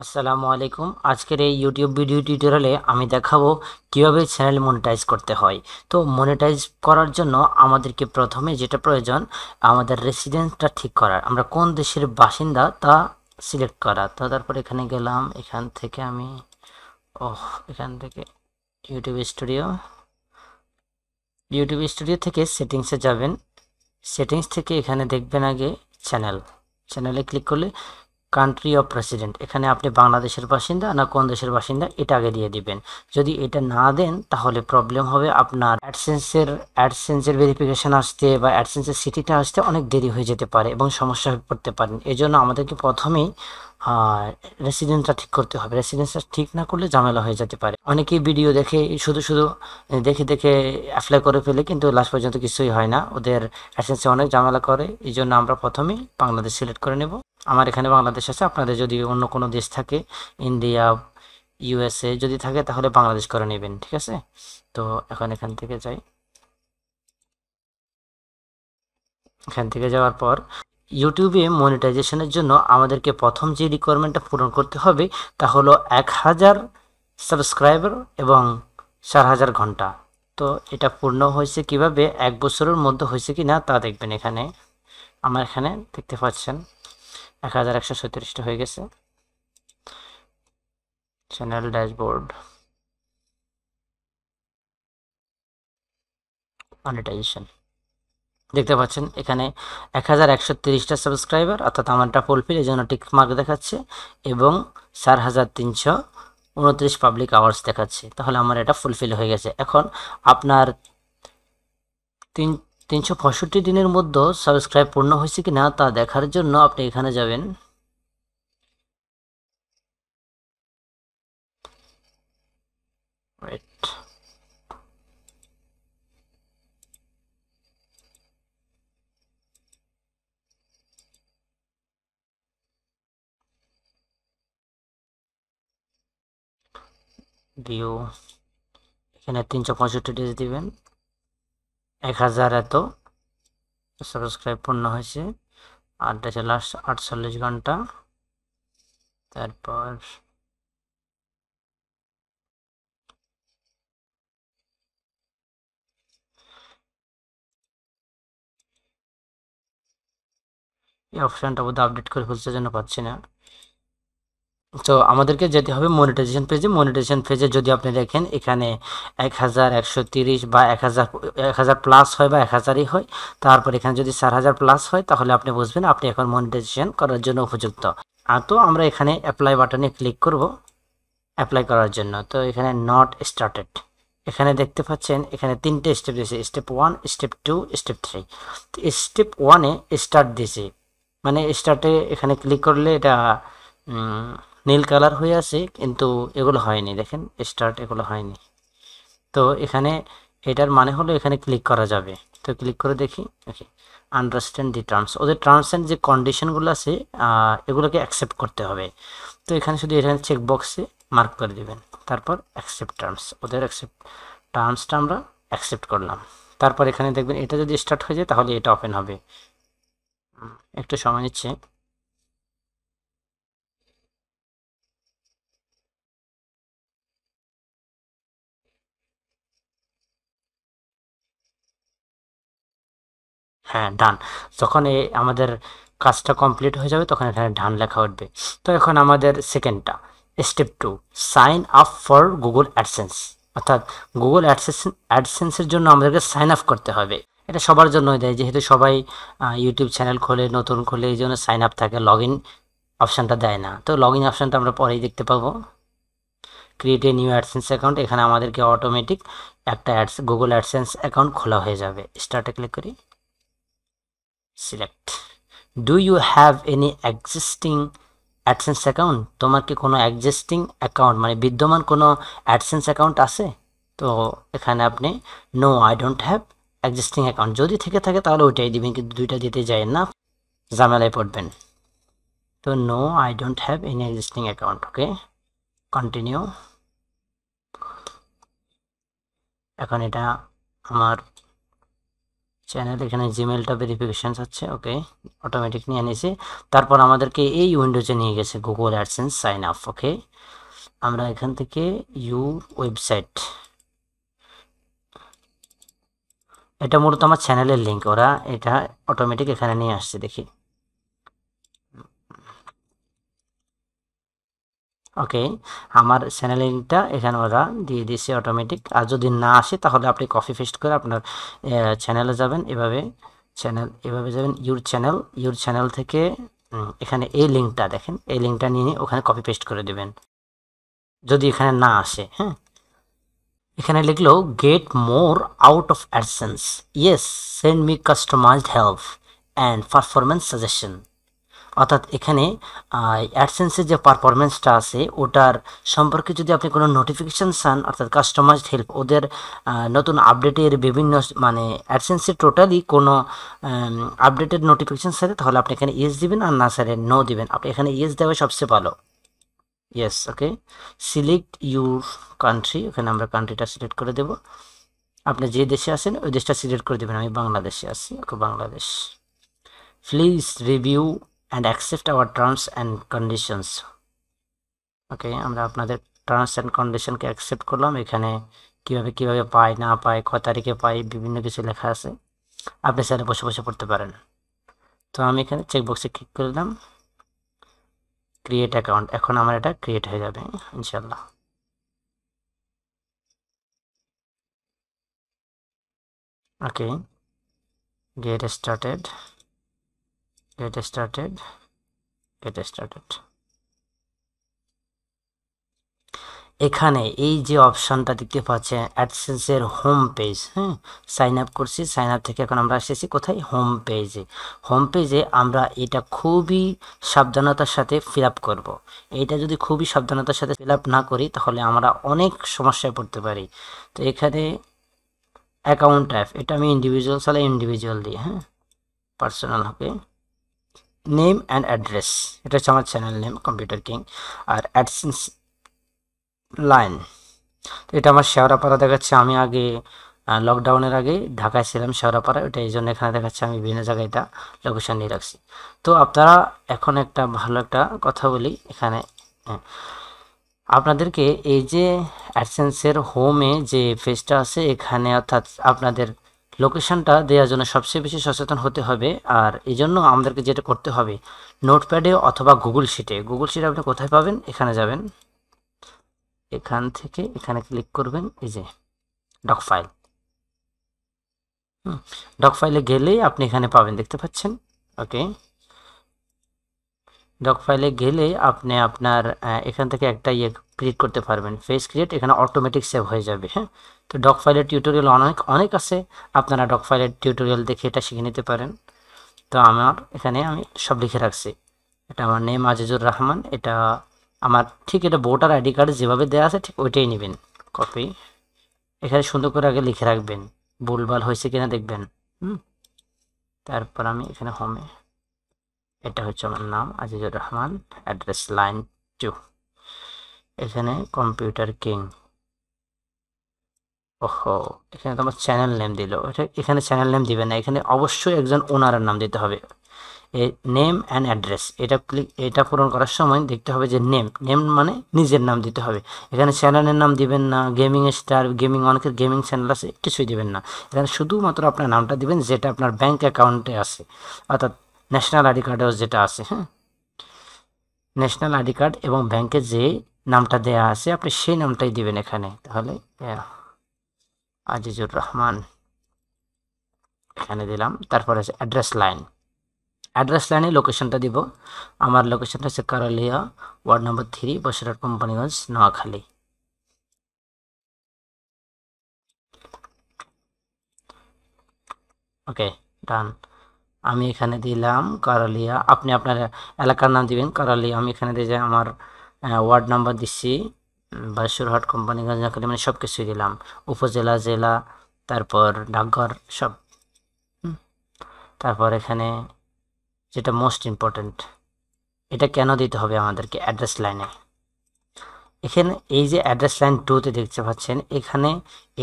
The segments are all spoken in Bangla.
আসসালামু আলাইকুম। আজকের এই ইউটিউব ভিডিও টিউটোরিয়ালে আমি দেখাবো কিভাবে চ্যানেল মনিটাইজ করতে হয়। তো মনিটাইজ করার জন্য আমাদেরকে প্রথমে যেটা প্রয়োজন, আমাদের রেসিডেন্সটা ঠিক করার, আমরা কোন দেশের বাসিন্দা তা সিলেক্ট করা। তো তারপর এখানে গেলাম, এখান থেকে আমি এখান থেকে ইউটিউব স্টুডিও থেকে সেটিংসে যাবেন। সেটিংস থেকে এখানে দেখবেন আগে চ্যানেলে ক্লিক করলে কান্ট্রি অফ রেসিডেন্ট, এখানে আপনি বাংলাদেশের বাসিন্দা না কোন দেশের বাসিন্দা এটা আগে দিয়ে দিবেন। যদি এটা না দেন তাহলে প্রবলেম হবে, আপনার অ্যাডসেন্সের ভেরিফিকেশন আসতে বা অ্যাডসেন্সের সিটিটা আসতে অনেক দেরি হয়ে যেতে পারে এবং সমস্যা হয়ে পড়তে পারেন। এই জন্য আমাদেরকে প্রথমেই রেসিডেন্সটা ঠিক করতে হবে। রেসিডেন্সটা ঠিক না করলে ঝামেলা হয়ে যেতে পারে। অনেকেই ভিডিও দেখে শুধু শুধু দেখে দেখে অ্যাপ্লাই করে ফেলে, কিন্তু লাস্ট পর্যন্ত কিছুই হয় না, ওদের অ্যাডসেন্সে অনেক ঝামেলা করে। এই জন্য আমরা প্রথমেই বাংলাদেশ সিলেক্ট করে নেব। আমার এখানে বাংলাদেশ আছে, আপনাদের যদি অন্য কোনো দেশ থাকে, ইন্ডিয়া, ইউএসএ যদি থাকে তাহলে বাংলাদেশ করে নেবেন, ঠিক আছে? তো এখান থেকে যাই। এখান থেকে যাওয়ার পর ইউটিউবে মনিটাইজেশনের জন্য আমাদেরকে প্রথম যে রিকোয়ারমেন্টটা পূরণ করতে হবে তা হলো 1000 সাবস্ক্রাইবার এবং 4000 ঘন্টা। তো এটা পূর্ণ হয়েছে কিভাবে, 1 বছরের মধ্যে হয়েছে কি না তা দেখবেন। এখানে আমার এখানে দেখতে পাচ্ছেন 1137টা হয়ে গেছে। চ্যানেল ড্যাশবোর্ড, মনিটাইজেশন, দেখতে পাচ্ছেন এখানে 1130টা সাবস্ক্রাইবার, অর্থাৎ আমারটা ফুলফিল, এই জন্য টিক মার্ক দেখাচ্ছে, এবং 4329 পাবলিক আওয়ার্স দেখাচ্ছে। তাহলে আমার এটা ফুলফিল হয়ে গেছে। এখন আপনার 365 দিনের মধ্যে সাবস্ক্রাইব পূর্ণ হয়েছে কি না তা দেখার জন্য আপনি এখানে যাবেন। ওয়েট, ভিউ, এখানে 365 ডেজ দিবেন, 1000 এত সাবস্ক্রাইব পূর্ণ হয়েছে, আর দেশে লাস্ট 48 ঘন্টা। তারপর এই অপশানটা বোধহয় আপডেট করে ফেলছে জন্য পাচ্ছি না। তো আমাদেরকে যেতে হবে মনিটাইজেশন পেজে। মনিটাইজেশন পেজে যদি আপনি দেখেন এখানে 1130 বা 1000 প্লাস হয় বা 1000ই হয়, তারপর এখানে যদি 4000 প্লাস হয় তাহলে আপনি বুঝবেন আপনি এখন মনিটাইজেশন করার জন্য উপযুক্ত। আর তো আমরা এখানে অ্যাপ্লাই বাটনে ক্লিক করব অ্যাপ্লাই করার জন্য। তো এখানে নট স্টার্টেড, এখানে দেখতে পাচ্ছেন এখানে 3টে স্টেপ দিয়েছে, স্টেপ 1, স্টেপ 2, স্টেপ 3। তো স্টেপ 1-এ স্টার্ট দিয়েছে, মানে স্টার্টে এখানে ক্লিক করলে এটা নীল কালার হয়ে আছে, কিন্তু এগুলো হয়নি, দেখেন স্টার্ট এগুলো হয়নি। তো এখানে এটার মানে হলো এখানে ক্লিক করা যাবে। তো ক্লিক করে দেখি। ওকে, আন্ডারস্ট্যান্ড দি টার্মস, ওদের টার্মস অ্যান্ড যে কন্ডিশনগুলো আছে এগুলোকে অ্যাকসেপ্ট করতে হবে। তো এখানে শুধু এখানে চেক বক্সে মার্ক করে দিবেন, তারপর অ্যাকসেপ্ট টার্মস, ওদের টার্মসটা আমরা অ্যাকসেপ্ট করলাম। তারপর এখানে দেখবেন এটা যদি স্টার্ট হয়ে যায় তাহলে এটা ওপেন হবে। একটু সময় নিচ্ছে। হ্যাঁ, ডান। যখন আমাদের কাজটা কমপ্লিট হয়ে যাবে তখন এখানে ডান লেখা উঠবে। তো এখন আমাদের সেকেন্ডটা, step 2, sign up for Google AdSense, অর্থাৎ গুগল অ্যাডসেন্সের জন্য আমাদেরকে সাইন আপ করতে হবে। এটা সবার জন্যই দেয়, যেহেতু সবাই ইউটিউব চ্যানেল খোলে, নতুন খোলে, এই জন্য সাইন আপ থাকে, লগ ইন অপশানটা দেয় না। তো লগ ইন অপশানটা আমরা পরেই দেখতে পাবো। Create a new AdSense account, এখানে আমাদেরকে অটোমেটিক একটা গুগল অ্যাডসেন্স অ্যাকাউন্ট খোলা হয়ে যাবে। স্টার্টে ক্লিক করি, select. Do you have any existing AdSense account, তোমার কি কোনো এক্সিস্টিং অ্যাকাউন্ট মানে বিদ্যমান কোনো অ্যাডসেন্স অ্যাকাউন্ট আছে? তো এখানে আপনি no I don't have existing account, যদি থেকে থাকে তাহলে ওইটাই দিবেন, কিন্তু দুইটা দিতে যায় না, ঝামেলায় পড়বেন। তো no I don't have any existing account. Okay, continue. এখন এটা আমার চ্যানেল, এখানে জিমেলটা ভেরিফিকেশন আছে, ওকে অটোমেটিক নিয়ে নিয়েছে। তারপর আমাদেরকে এই উইন্ডোজে নিয়ে গেছে গুগল অ্যাডসেন্স সাইন আপ। ওকে, আমরা এখান থেকে ইউর ওয়েবসাইট, এটা মূলত আমার চ্যানেলের লিঙ্ক, ওরা এটা অটোমেটিক এখানে নিয়ে আসছে। দেখি, ওকে আমার চ্যানেল লিঙ্কটা এখানে ওরা দিয়ে দিয়েছে অটোমেটিক। আর যদি না আসে তাহলে আপনি কপি পেস্ট করে আপনার চ্যানেলে যাবেন, এভাবে চ্যানেল, এভাবে যাবেন ইউর চ্যানেল থেকে এখানে এই লিঙ্কটা দেখেন, এই লিঙ্কটা নিয়ে ওখানে কপি পেস্ট করে দেবেন যদি এখানে না আসে। হ্যাঁ, এখানে লিখলো get more out of AdSense, yes send me customized help and performance suggestion. অর্থাৎ এখানে অ্যাডসেন্সের যে পারফরমেন্সটা আছে ওটার সম্পর্কে যদি আপনি কোনো নোটিফিকেশান চান, অর্থাৎ কাস্টমাইজড হেল্প, ওদের নতুন আপডেটের বিভিন্ন, মানে অ্যাডসেন্সের টোটালি কোনো আপডেটেড নোটিফিকেশান চাইলে তাহলে আপনি এখানে ইয়েস দিবেন, আর না স্যারে নো দিবেন। আপনি এখানে ইয়েস দেওয়া সবচেয়ে ভালো। Yes, okay select your country, ওখানে আমরা কান্ট্রিটা সিলেক্ট করে দেব। আপনি যে দেশে আছেন ওই দেশটা সিলেক্ট করে দেবেন। আমি বাংলাদেশে আছি, okay Bangladesh. Please review and accept our terms and conditions. Okay, আমরা আপনাদের টার্মস অ্যান্ড কন্ডিশনকে অ্যাকসেপ্ট করলাম। এখানে কিভাবে পাই না পাই, ক তারিখে পাই, বিভিন্ন কিছু লেখা আছে, আপনি স্যারে বসে বসে পড়তে পারেন। তো আমি এখানে চেকবক্সে ক্লিক করে দিলাম, ক্রিয়েট অ্যাকাউন্ট। এখন আমার এটা ক্রিয়েট হয়ে যাবে ইনশাল্লাহ। Okay, get started, get started, get started. এখানে এই যে অপশানটা দেখতে পাচ্ছেন অ্যাডসেন্সের হোম পেজ, হ্যাঁ সাইন আপ করছি, সাইন আপ থেকে এখন আমরা এসেছি কোথায়, হোম পেজে। হোম পেজে আমরা এটা খুবই সাবধানতার সাথে ফিল আপ করবো। এইটা যদি খুবই সাবধানতার সাথে ফিল আপ না করি তাহলে আমরা অনেক সমস্যায় পড়তে পারি। তো এখানে অ্যাকাউন্ট টাইপ, এটা আমি ইন্ডিভিজুয়াল চালাই, ইন্ডিভিজুয়াল দিই, হ্যাঁ পার্সোনাল হবে। নেম অ্যান্ড অ্যাড্রেস, এটা হচ্ছে আমার চ্যানেল নেম কম্পিউটার কিং। আর অ্যাডসেন্স লাইন, তো এটা আমার শেওড়াপাড়া দেখাচ্ছে। আমি আগে লকডাউনের আগে ঢাকায় ছিলাম শেওড়াপাড়া, ওটা এই জন্য এখানে দেখাচ্ছে। আমি বিভিন্ন জায়গায় এটা লোকেশন নিয়ে রাখছি। তো আপনারা এখন একটা ভালো একটা কথা বলি এখানে, আপনাদেরকে এই যে অ্যাডসেন্সের হোমে যে পেজটা আছে এখানে, অর্থাৎ আপনাদের লোকেশনটা দেওয়ার জন্য সবচেয়ে বেশি সচেতন হতে হবে। আর এই জন্য আমাদেরকে যেটা করতে হবে, নোটপ্যাডে অথবা গুগল শিটে, গুগল শিটে আপনি কোথায় পাবেন, এখানে যাবেন, এখান থেকে এখানে ক্লিক করবেন, এই যে ডক ফাইল, ডক ফাইলে গেলেই আপনি এখানে পাবেন, দেখতে পাচ্ছেন। ওকে, ডক ফাইলে গেলে আপনি আপনার এখান থেকে একটা ইয়ে ক্রিয়েট করতে পারবেন, ফেস ক্রিয়েট, এখানে অটোমেটিক সেভ হয়ে যাবে। হ্যাঁ, তো ডক ফাইলের টিউটোরিয়াল অনেক অনেক আছে, আপনারা ডক ফাইলের টিউটোরিয়াল দেখে এটা শিখে নিতে পারেন। তো আমার এখানে আমি সব লিখে রাখছি। এটা আমার নেম আজিজুর রহমান, এটা আমার ঠিক এটা ভোটার আইডি কার্ডে যেভাবে দেওয়া আছে ঠিক ওইটাই নেবেন, কপি। এখানে সুন্দর করে আগে লিখে রাখবেন, ভুলভাল হয়েছে কিনা দেখবেন। তারপর আমি এখানে হোমে, এটা হচ্ছে আমার নাম আজিজুর রহমান, অ্যাড্রেস লাইন 2, এখানে কম্পিউটার কিং। ওহো, এখানে তো আমার চ্যানেল নেম দিল, এটা এখানে চ্যানেল নেম দিবেন না, এখানে অবশ্যই একজন ওনারের নাম দিতে হবে। নেম অ্যান্ড অ্যাড্রেস, এটা পূরণ করার সময় দেখতে হবে যে নেম মানে নিজের নাম দিতে হবে। এখানে চ্যানেলের নাম দিবেন না, গেমিং স্টার, গেমিং, অনেকের গেমিং চ্যানেল আছে, কিছুই দিবেন না। এখানে শুধুমাত্র আপনার নামটা দিবেন যেটা আপনার ব্যাঙ্ক অ্যাকাউন্টে আছে, অর্থাৎ ন্যাশনাল আইডি কার্ডেও যেটা আছে। হ্যাঁ, ন্যাশনাল আইডি কার্ড এবং ব্যাংকে যে নামটা দেয়া আছে আপনি সেই নামটাই দিবেন এখানে। তাহলে আজিজুর রহমান এখানে দিলাম। তারপরে আছে অ্যাড্রেস লাইন, অ্যাড্রেস লাইনে লোকেশনটা দিব। আমার লোকেশনটা হচ্ছে কারালিয়া, ওয়ার্ড নম্বর 3, বসিরহাট কোম্পানিগঞ্জ, নোয়াখালী। ওকে, ডান। আমি এখানে দিলাম কারালিয়া, আপনি আপনার এলাকার নাম দিবেন কারালিয়া। আমি এখানে দিয়ে যে আমার ওয়ার্ড নাম্বার দিচ্ছি বসিরহাট কোম্পানিগঞ্জ, নোয়াখালী, মানে সব কিছুই দিলাম, উপজেলা, জেলা, তারপর ডাকঘর সব। তারপর এখানে যেটা মোস্ট ইম্পর্ট্যান্ট, এটা কেন দিতে হবে আমাদেরকে অ্যাড্রেস লাইনে, এখানে এই যে অ্যাড্রেস লাইন 2তে দেখতে পাচ্ছেন, এখানে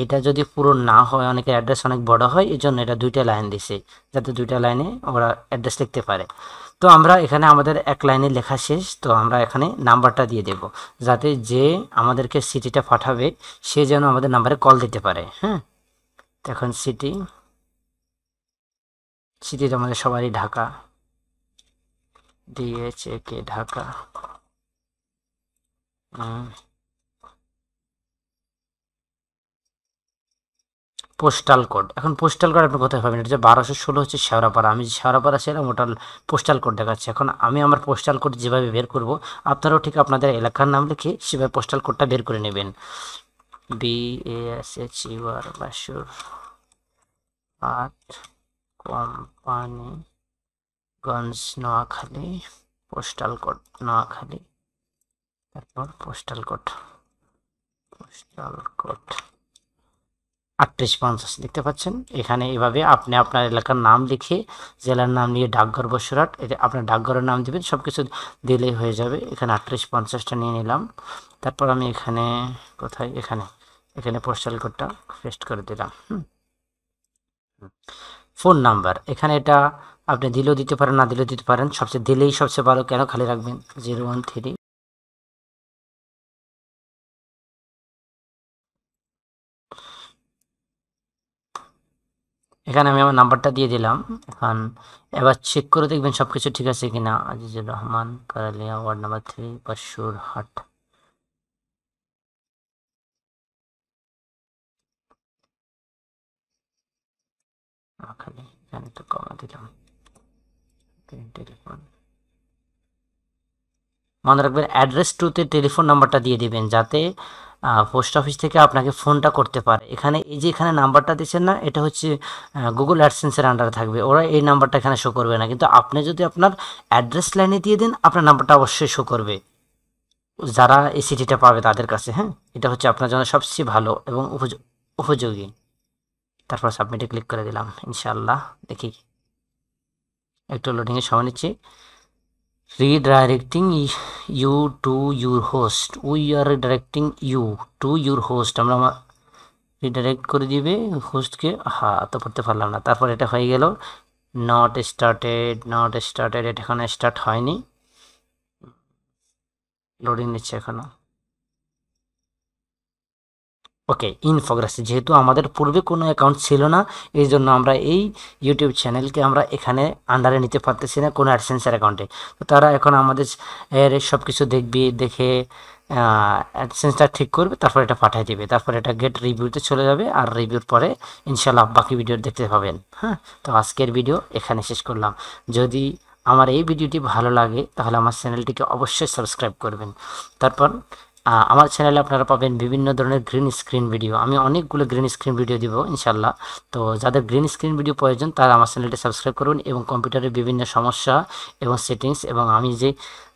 এটা যদি পুরো না হয়, অনেকের অ্যাড্রেস অনেক বড় হয়, এই জন্য এটা 2টা লাইন দিছে, যাতে 2টা লাইনে ওরা অ্যাড্রেস লিখতে পারে। তো আমরা এখানে আমাদের এক লাইনে লেখা শেষ, তো আমরা এখানে নাম্বারটা দিয়ে দেব, যাতে যে আমাদেরকে সিটিটা পাঠাবে সে যেন আমাদের নাম্বারে কল দিতে পারে। হ্যাঁ, তো এখন সিটিটা আমাদের সবারই Dhaka, DHAK Dhaka. Postal code, এখন পোস্টাল কোড আপনি কোথায় পাবেন? এটা যে 1216 হচ্ছে শেওড়াপাড়া, আমি শেওড়াপাড়া ছিলাম, ওটার পোস্টাল কোড দেখাচ্ছে। এখন আমি আমার পোস্টাল কোড যেভাবে বের করব, আপনারাও ঠিক আপনাদের এলাকার নাম লিখে সেভাবে পোস্টাল কোডটা বের করে নেবেন। BASHUR বাসুর আট, কোম্পানিগঞ্জ, নোয়াখালী, পোস্টাল কোড নোয়াখালী, তারপর পোস্টাল কোড 3850 দেখতে পাচ্ছেন। এখানে এভাবে আপনি আপনার এলাকার নাম লিখে, জেলার নাম নিয়ে ডাকঘর বসুরহাট, এটা আপনার ডাকঘরের নাম দিবেন, সব কিছু দিলেই হয়ে যাবে। এখানে 3850টা নিয়ে নিলাম। তারপর আমি এখানে কোথায়, এখানে পোস্টাল কোডটা পেস্ট করে দিলাম। ফোন নাম্বার, এখানে এটা আপনি দিলেও দিতে পারেন, না দিলেও দিতে পারেন, সবচেয়ে দিলেই সবচেয়ে ভালো, কেন খালি রাখবেন? 013। এখানে আমি আমার নাম্বারটা দিয়ে দিলাম। এখন এবার চেক করে দেখবেন সব কিছু ঠিক আছে কিনা। Azizur Rahman, Karalia, ward number 3, Basurhat. এখানে তো কমা দিলাম। টেলিফোন, মনে রাখবেন অ্যাড্রেস 2তে টেলিফোন নাম্বারটা দিয়ে দিবেন, যাতে পোস্ট অফিস থেকে আপনাকে ফোনটা করতে পারে। এখানে এই যে এখানে নাম্বারটা দিচ্ছেন না, এটা হচ্ছে গুগল অ্যাডসেন্সের আন্ডারে থাকবে, ওরা এই নাম্বারটা এখানে শো করবে না। কিন্তু আপনি যদি আপনার অ্যাড্রেস লাইনে দিয়ে দেন, আপনার নাম্বারটা অবশ্যই শো করবে যারা এই সিটিটা পাবে তাদের কাছে। হ্যাঁ, এটা হচ্ছে আপনার জন্য সবচেয়ে ভালো এবং উপযোগী। তারপর সাবমিটে ক্লিক করে দিলাম। ইনশাআল্লাহ দেখি একটু লোডিংয়ের সময় নিচ্ছি। Redirecting you to your host, we are redirecting you to your host, আমরা রিডাইরেক্ট করে দিবে হোস্টকে। হ্যাঁ, তো পড়তে পারলাম না। তারপর এটা হয়ে গেল নট স্টার্টেড, এটা এখানে স্টার্ট হয়নি, লোডিং নিচ্ছে এখনো। ওকে, ইন প্রোগ্রেস। যেহেতু আমাদের পূর্বে কোনো অ্যাকাউন্ট ছিল না, এই জন্য আমরা এই ইউটিউব চ্যানেলকে আমরা এখানে আন্ডারে নিতে পারতেছি না কোনো অ্যাডসেন্সের অ্যাকাউন্টে। তো তারা এখন আমাদের এর সব কিছু দেখবে, দেখে অ্যাডসেন্সটা ঠিক করবে, তারপর এটা পাঠিয়ে দিবে, তারপর এটা গেট রিভিউতে চলে যাবে, আর রিভিউর পরে ইনশাল্লাহ বাকি ভিডিও দেখতে পাবেন। হ্যাঁ, তো আজকের ভিডিও এখানে শেষ করলাম। যদি আমার এই ভিডিওটি ভালো লাগে তাহলে আমার চ্যানেলটিকে অবশ্যই সাবস্ক্রাইব করবেন। তারপর আমার চ্যানেলে আপনারা পাবেন বিভিন্ন ধরনের গ্রিন স্ক্রিন ভিডিও, আমি অনেকগুলো গ্রিন স্ক্রিন ভিডিও দিব ইনশাল্লাহ। তো যাদের গ্রিন স্ক্রিন ভিডিও প্রয়োজন তারা আমার চ্যানেলটি সাবস্ক্রাইব করুন, এবং কম্পিউটারের বিভিন্ন সমস্যা এবং সেটিংস, এবং আমি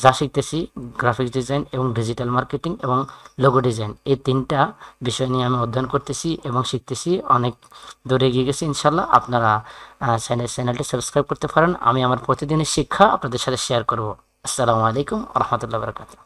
যা শিখতেছি গ্রাফিক্স ডিজাইন এবং ডিজিটাল মার্কেটিং এবং লোগো ডিজাইন, এই 3টা বিষয় নিয়ে আমি অধ্যয়ন করতেছি এবং শিখতেছি, অনেক দূরে এগিয়ে গেছি ইনশাল্লাহ। আপনারা চ্যানেলটি সাবস্ক্রাইব করতে পারেন। আমি আমার প্রতিদিনের শিক্ষা আপনাদের সাথে শেয়ার করব। আসসালামু আলাইকুম রহমতুল্লাহ বরকাতুহ।